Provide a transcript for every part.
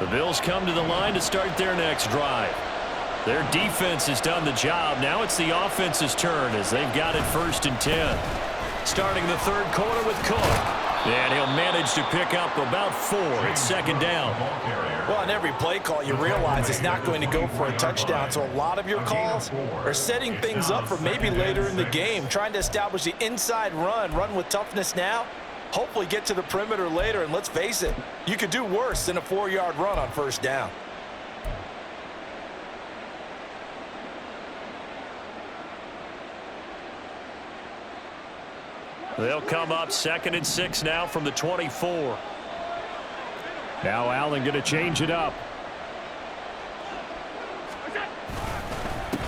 The Bills come to the line to start their next drive. Their defense has done the job. Now it's the offense's turn as they've got it 1st and 10. Starting the third quarter with Cook. And he'll manage to pick up about 4. It's 2nd down. Well, on every play call, you realize it's not going to go for a touchdown. So a lot of your calls are setting things up for maybe later in the game, trying to establish the inside run with toughness now, hopefully get to the perimeter later. And let's face it, you could do worse than a 4-yard run on 1st down. They'll come up 2nd and 6 now from the 24. Now Allen going to change it up.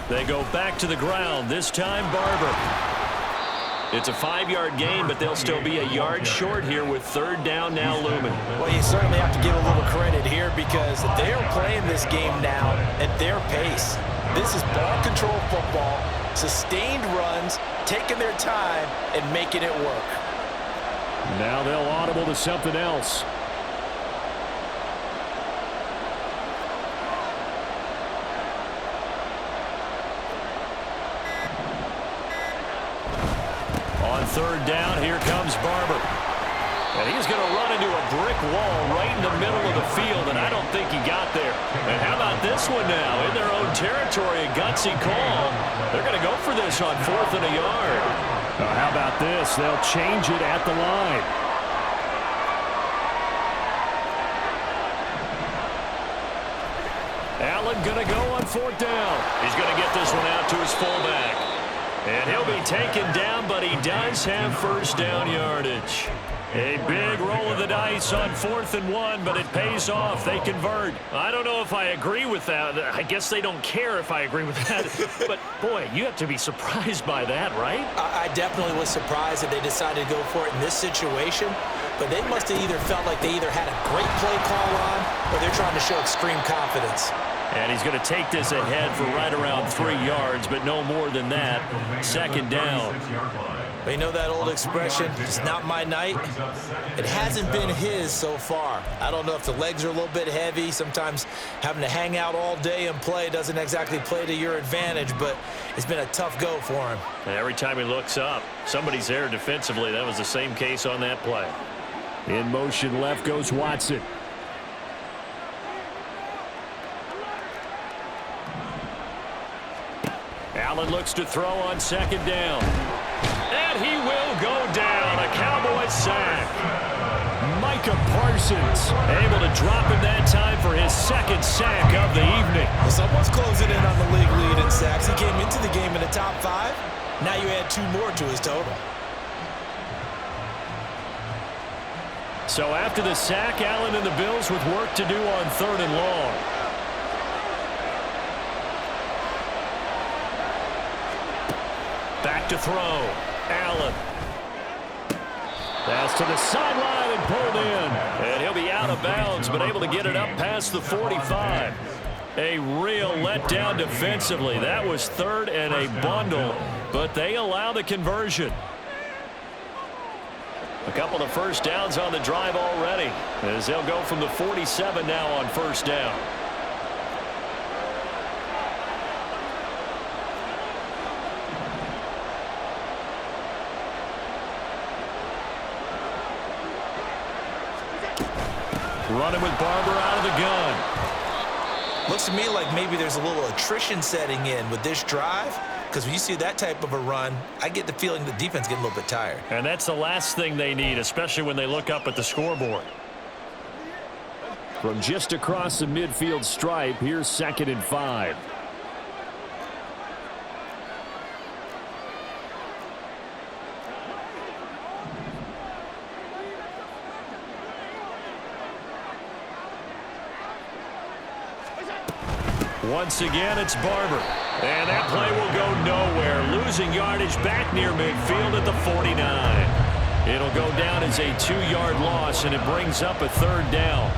They go back to the ground. This time Barber. It's a 5-yard gain, but they'll still be a yard short here with 3rd down now looming. Well, you certainly have to give a little credit here because they are playing this game now at their pace. This is ball control football, sustained runs, taking their time and making it work. Now they'll audible to something else. On 3rd down, here comes Barber. And he's going to run into a brick wall right in the middle of the field, and I don't think he got there. And how about this one now? In their own territory, a gutsy call. They're going to go for this on 4th and a yard. How about this? They'll change it at the line. Allen going to go on 4th down. He's going to get this one out to his fullback. And he'll be taken down, but he does have 1st down yardage. A big roll of the dice on 4th and 1, but it pays off. They convert. I don't know if I agree with that. I guess they don't care if I agree with that. But, boy, you have to be surprised by that, right? I definitely was surprised that they decided to go for it in this situation. But they must have either felt like they either had a great play call on or they're trying to show extreme confidence. And he's going to take this ahead for right around 3 yards, but no more than that. 2nd down. But you know that old expression, it's not my night? It hasn't been his so far. I don't know if the legs are a little bit heavy. Sometimes having to hang out all day and play doesn't exactly play to your advantage, but it's been a tough go for him. And every time he looks up, somebody's there defensively. That was the same case on that play. In motion left goes Watson. Allen looks to throw on 2nd down. And he will go down. A Cowboy sack. Micah Parsons able to drop him that time for his 2nd sack of the evening. Well, someone's closing in on the league lead in sacks. He came into the game in the top 5. Now you add 2 more to his total. So after the sack, Allen and the Bills with work to do on 3rd and long. Back to throw. Allen. Pass to the sideline and pulled in. And he'll be out of bounds, but able to get it up past the 45. A real letdown defensively. That was 3rd and a bundle, but they allow the conversion. A couple of 1st downs on the drive already, as they'll go from the 47 now on 1st down. Running with Barber out of the gun. Looks to me like maybe there's a little attrition setting in with this drive, because when you see that type of a run, I get the feeling the defense getting a little bit tired. And that's the last thing they need, especially when they look up at the scoreboard. From just across the midfield stripe, here's 2nd and 5. Once again, it's Barber. And that play will go nowhere. Losing yardage back near midfield at the 49. It'll go down as a 2-yard loss, and it brings up a 3rd down.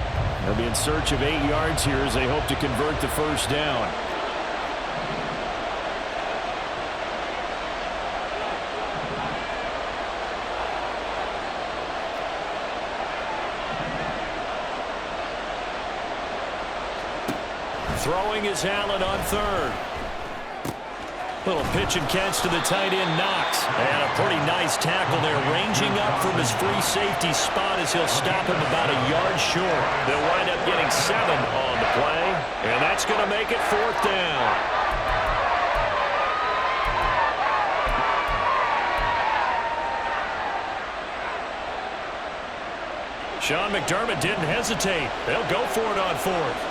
They'll be in search of 8 yards here as they hope to convert the 1st down. Throwing is Allen on third. Little pitch and catch to the tight end, Knox. And a pretty nice tackle there, ranging up from his free safety spot as he'll stop him about a yard short. They'll wind up getting 7 on the play, and that's going to make it 4th down. Sean McDermott didn't hesitate. They'll go for it on 4th.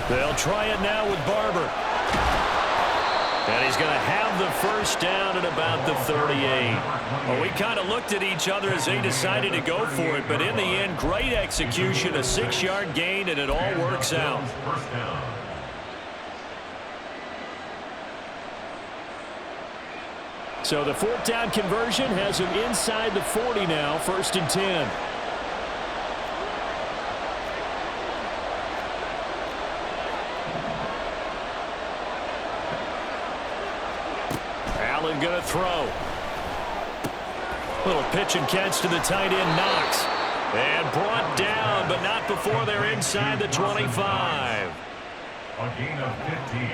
They'll try it now with Barber. And he's going to have the first down at about the 38. Well, we kind of looked at each other as they decided to go for it, but in the end, great execution, a 6-yard gain, and it all works out. So the 4th down conversion has him inside the 40 now, 1st and 10. Allen going to throw. Little pitch and catch to the tight end, Knox. And brought down, but not before they're inside the 25. A gain of 15.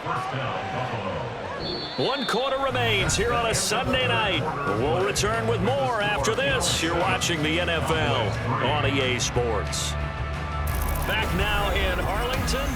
First down, Buffalo. 1 quarter remains here on a Sunday night. We'll return with more after this. You're watching the NFL on EA Sports. Back now in Arlington.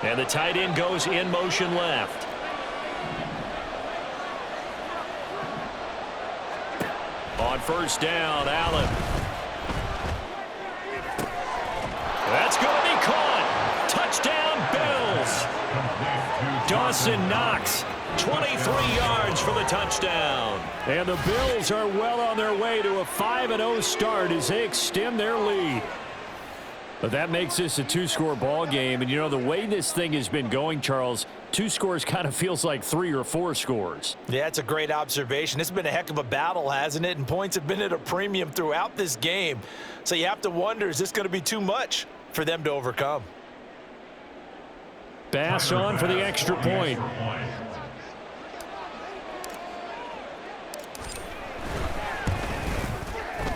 And the tight end goes in motion left. On 1st down, Allen. That's going to be caught. Touchdown, Bills. Dawson Knox, 23 yards for the touchdown. And the Bills are well on their way to a 5-0 start as they extend their lead. But that makes this a 2-score ball game. And, you know, the way this thing has been going, Charles, 2 scores kind of feels like 3 or 4 scores. Yeah, it's a great observation. It's been a heck of a battle, hasn't it? And points have been at a premium throughout this game. So you have to wonder, is this going to be too much for them to overcome? Bass on for the extra point.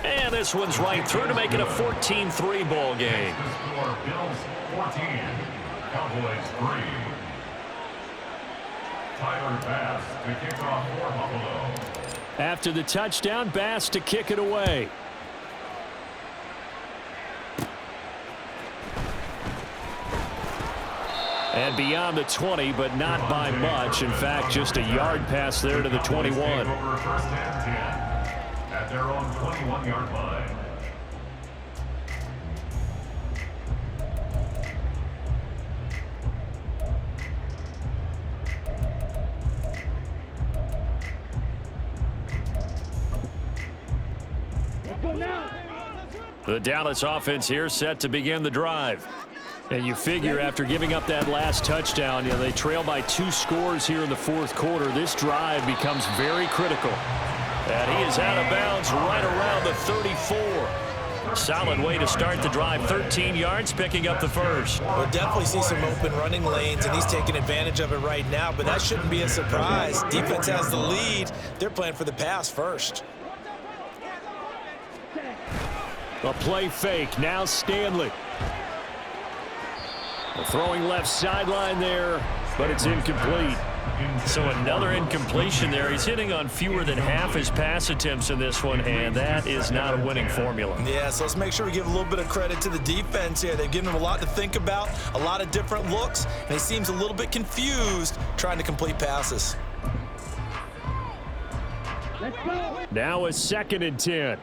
And this one's right through to make it a 14-3 ball game. Bills 14, Cowboys 3. Tyler Bass to kick off for Buffalo. After the touchdown, Bass to kick it away. And beyond the 20, but not by much. In fact, just a yard pass there to the 21. First and 10 at their own 21-yard line. The Dallas offense here set to begin the drive. And you figure after giving up that last touchdown, you know, they trail by 2 scores here in the 4th quarter. This drive becomes very critical. And he is out of bounds right around the 34. Solid way to start the drive. 13 yards, picking up the first. We'll definitely see some open running lanes, and he's taking advantage of it right now, but that shouldn't be a surprise. Defense has the lead. They're playing for the pass first. A play fake. Now Stanley. Throwing left sideline there, but it's incomplete. So another incompletion there. He's hitting on fewer than half his pass attempts in this one, and that is not a winning formula. Yeah, so let's make sure we give a little bit of credit to the defense here. They've given him a lot to think about, a lot of different looks, and he seems a little bit confused trying to complete passes. Now a 2nd and 10.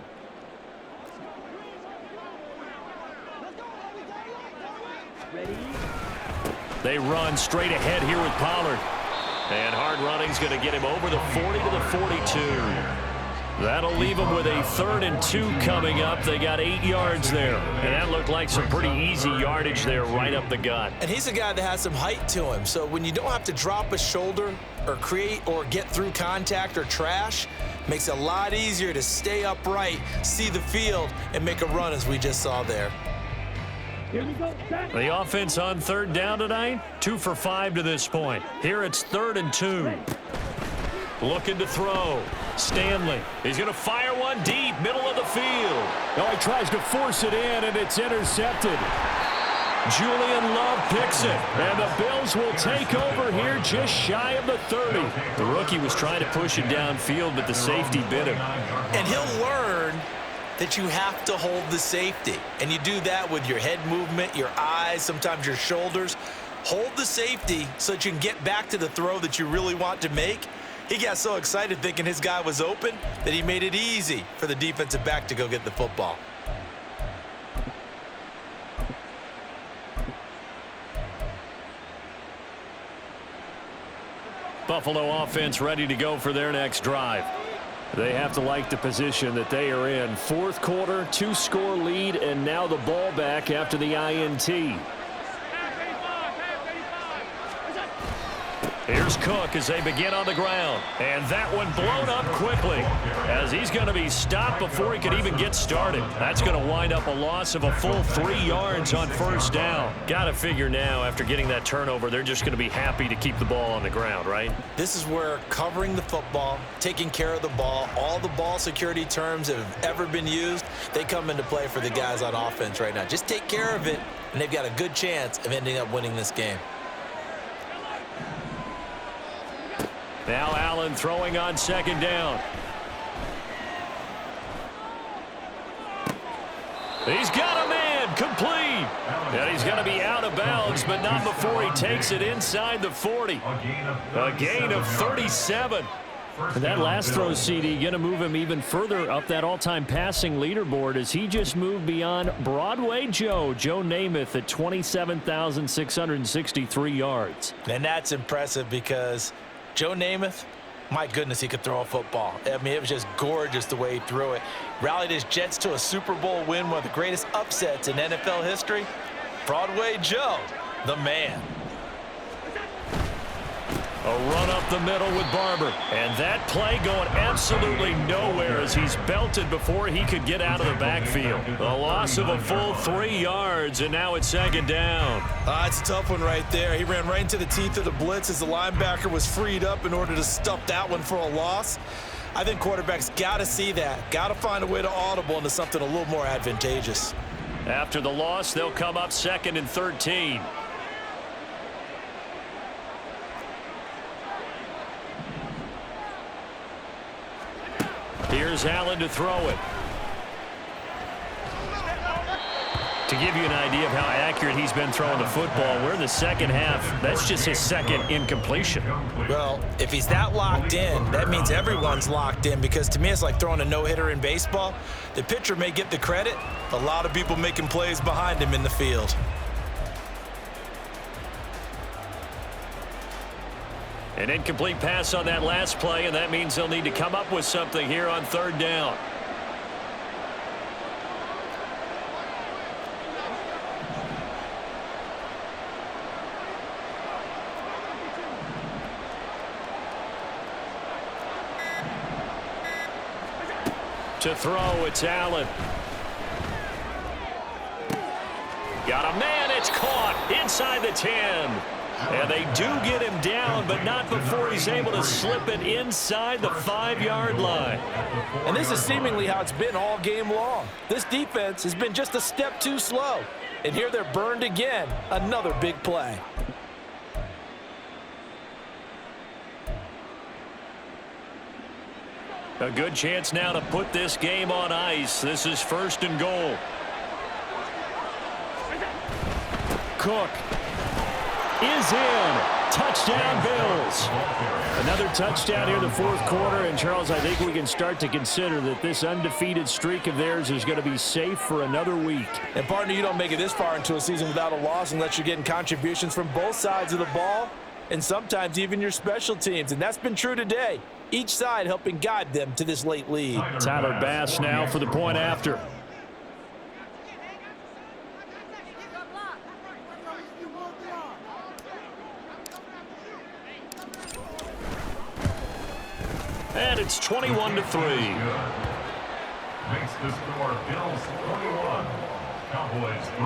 They run straight ahead here with Pollard. And hard running's going to get him over the 40 to the 42. That'll leave them with a 3rd and 2 coming up. They got 8 yards there. And that looked like some pretty easy yardage there right up the gut. And he's a guy that has some height to him. So when you don't have to drop a shoulder or create or get through contact or trash, makes it a lot easier to stay upright, see the field, and make a run as we just saw there. The offense on 3rd down tonight, 2 for 5 to this point. Here it's 3rd and 2. Looking to throw. Stanley. He's going to fire one deep, middle of the field. Oh, he tries to force it in, and it's intercepted. Julian Love picks it, and the Bills will take over here just shy of the 30. The rookie was trying to push it downfield, but the safety bit him. And he'll learn that you have to hold the safety. And you do that with your head movement, your eyes, sometimes your shoulders. Hold the safety so that you can get back to the throw that you really want to make. He got so excited thinking his guy was open that he made it easy for the defensive back to go get the football. Buffalo offense ready to go for their next drive. They have to like the position that they are in. 4th quarter, 2-score lead, and now the ball back after the INT. Here's Cook as they begin on the ground. And that one blown up quickly as he's going to be stopped before he could even get started. That's going to wind up a loss of a full 3 yards on 1st down. Got to figure now after getting that turnover, they're just going to be happy to keep the ball on the ground, right? This is where covering the football, taking care of the ball, all the ball security terms that have ever been used, they come into play for the guys on offense right now. Just take care of it, and they've got a good chance of ending up winning this game. Now Allen throwing on 2nd down. He's got a man complete. And he's going to be out of bounds, but not before he takes it inside the 40. A gain of 37. And that last throw, CD, going to move him even further up that all-time passing leaderboard as he just moved beyond Broadway Joe Namath at 27,663 yards. And that's impressive because Joe Namath, my goodness, he could throw a football. I mean, it was just gorgeous the way he threw it. Rallied his Jets to a Super Bowl win, one of the greatest upsets in NFL history. Broadway Joe, the man. A run up the middle with Barber. And that play going absolutely nowhere as he's belted before he could get out of the backfield. A loss of a full 3 yards, and now it's 2nd down. It's a tough one right there. He ran right into the teeth of the blitz as the linebacker was freed up in order to stuff that one for a loss. I think quarterbacks got to see that. Got to find a way to audible into something a little more advantageous. After the loss, they'll come up 2nd and 13. Here's Allen to throw it. To give you an idea of how accurate he's been throwing the football, we're in the 2nd half. That's just his 2nd incompletion. Well, if he's that locked in, that means everyone's locked in, because to me it's like throwing a no-hitter in baseball. The pitcher may get the credit, a lot of people making plays behind him in the field. An incomplete pass on that last play, and that means they'll need to come up with something here on 3rd down. To throw, it's Allen. Got a man, it's caught inside the 10. And they do get him down, but not before he's able to slip it inside the 5-yard line. And this is seemingly how it's been all game long. This defense has been just a step too slow. And here they're burned again. Another big play. A good chance now to put this game on ice. This is 1st and goal. Cook is in. Touchdown, Bills. Another touchdown here in the 4th quarter. And, Charles, I think we can start to consider that this undefeated streak of theirs is going to be safe for another week. And, partner, you don't make it this far into a season without a loss unless you're getting contributions from both sides of the ball and sometimes even your special teams. And that's been true today. each side helping guide them to this late lead. Tyler Bass now for the point after. And it's 21-3. Makes the score Bills 21, Cowboys 3.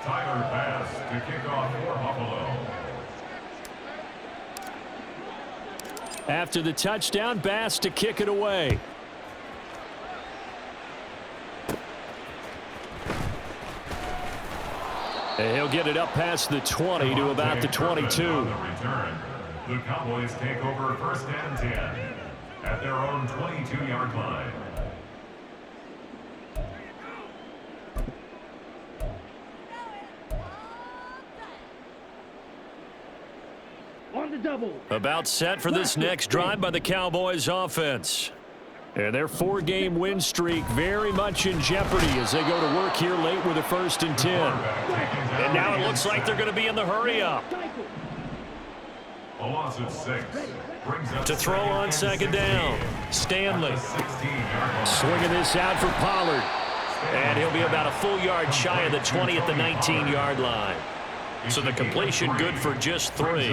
Tyler Bass to kick off for Buffalo. After the touchdown, Bass to kick it away. And he'll get it up past the 20 to about the 22. On the return, the Cowboys take over 1st and 10 at their own 22-yard line. About set for this next drive by the Cowboys offense. And their 4-game win streak very much in jeopardy as they go to work here late with a 1st and 10. And now it looks like they're going to be in the hurry-up. A loss of 6. To throw on 2nd down. Stanley Swinging this out for Pollard. And he'll be about a full yard shy of the 20 at the 19-yard line. So the completion good for just 3.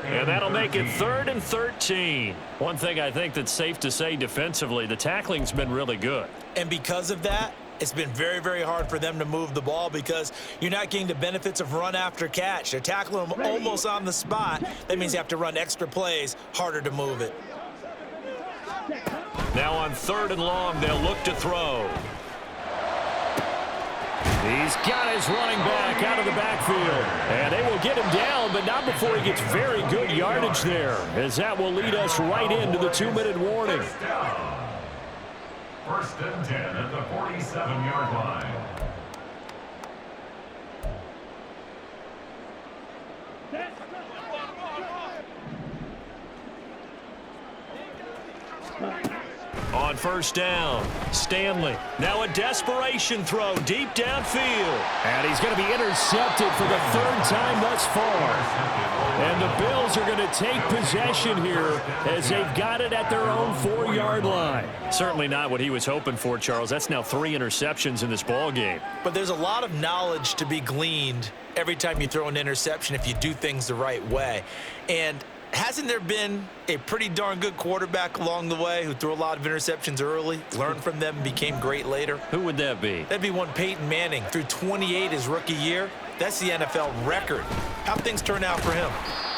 And that'll make it 3rd and 13. One thing I think that's safe to say defensively, the tackling's been really good. And because of that, it's been very, very hard for them to move the ball because you're not getting the benefits of run after catch. They're tackling them almost on the spot. That means you have to run extra plays, harder to move it. Now on 3rd and long, they'll look to throw. He's got his running back out of the backfield. And they will get him down, but not before he gets very good yardage there, as that will lead us right into the 2-minute warning. 1st and 10 at the 47-yard line. On 1st down, Stanley. Now a desperation throw deep downfield. And he's going to be intercepted for the 3rd time thus far. And the Bills are going to take possession here as they've got it at their own 4-yard line. Certainly not what he was hoping for, Charles. That's now 3 interceptions in this ball game. But there's a lot of knowledge to be gleaned every time you throw an interception if you do things the right way. And hasn't there been a pretty darn good quarterback along the way who threw a lot of interceptions early, learned from them, and became great later? Who would that be? That'd be one Peyton Manning. Threw 28 his rookie year. That's the NFL record. How'd things turn out for him?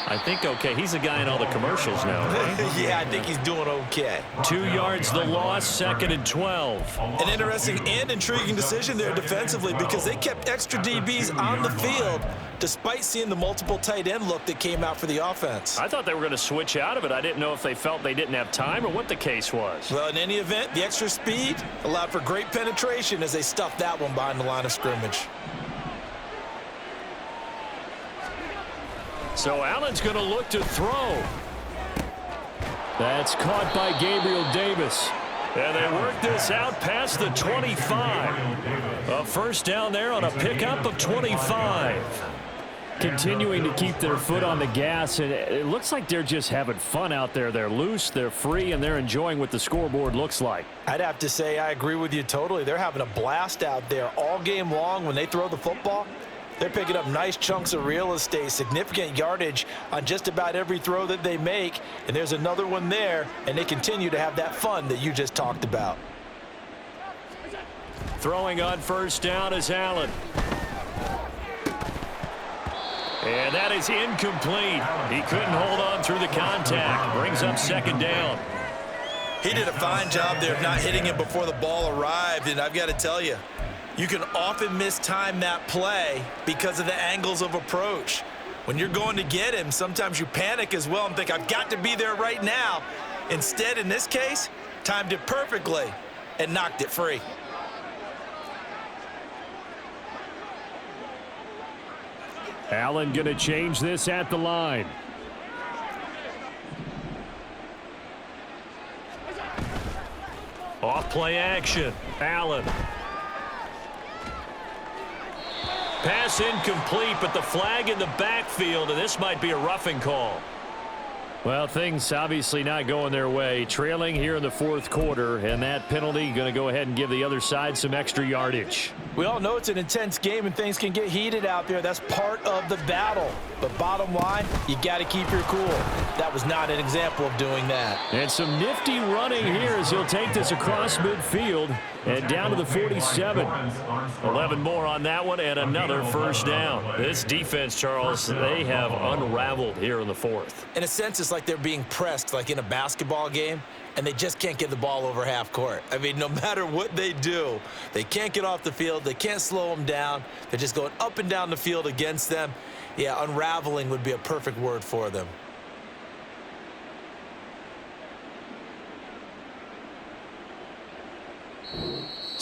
I think okay. He's the guy in all the commercials now, right? Yeah, I think he's doing okay. 2 yards the loss, 2nd and 12. An interesting and intriguing decision there defensively because they kept extra DBs on the field despite seeing the multiple tight end look that came out for the offense. I thought they were going to switch out of it. I didn't know if they felt they didn't have time or what the case was. Well, in any event, the extra speed allowed for great penetration as they stuffed that one behind the line of scrimmage. So Allen's going to look to throw. That's caught by Gabriel Davis. And they work this out past the 25. A 1st down there on a pickup of 25. Continuing to keep their foot on the gas, and it looks like they're just having fun out there. They're loose, they're free, and they're enjoying what the scoreboard looks like. I'd have to say I agree with you totally. They're having a blast out there all game long when they throw the football. They're picking up nice chunks of real estate, significant yardage on just about every throw that they make. And there's another one there, and they continue to have that fun that you just talked about. Throwing on 1st down is Allen. And that is incomplete. He couldn't hold on through the contact. Brings up 2nd down. He did a fine job there of not hitting him before the ball arrived, and I've got to tell you, you can often mistime that play because of the angles of approach. When you're going to get him, sometimes you panic as well and think, I've got to be there right now. Instead, in this case, timed it perfectly and knocked it free. Allen going to change this at the line. Off play action. Allen. Pass incomplete, but the flag in the backfield, and this might be a roughing call. Well, things obviously not going their way. Trailing here in the fourth quarter, and that penalty going to go ahead and give the other side some extra yardage. We all know it's an intense game and things can get heated out there. That's part of the battle. But bottom line, you got to keep your cool. That was not an example of doing that. And some nifty running here as he'll take this across midfield and down to the 47. 11 more on that one and another first down. This defense, Charles, they have unraveled here in the fourth. In a sense, it's like they're being pressed like in a basketball game, and they just can't get the ball over half court. I mean, no matter what they do, they can't get off the field. They can't slow them down. They're just going up and down the field against them. Yeah, unraveling would be a perfect word for them.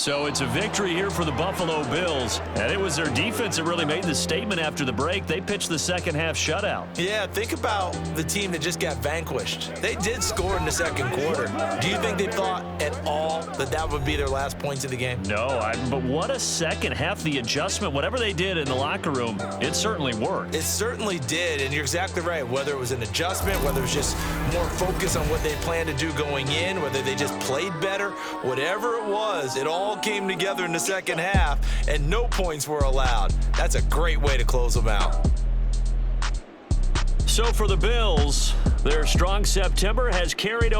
So it's a victory here for the Buffalo Bills. And it was their defense that really made the statement after the break. They pitched the second half shutout. Yeah, think about the team that just got vanquished. They did score in the second quarter. Do you think they thought at all that that would be their last points of the game? No, but what a second half. The adjustment, whatever they did in the locker room, it certainly worked. It certainly did, and you're exactly right. Whether it was an adjustment, whether it was just more focus on what they planned to do going in, whether they just played better, whatever it was, it all came together in the second half, and no points were allowed. That's a great way to close them out. So for the Bills, their strong September has carried over.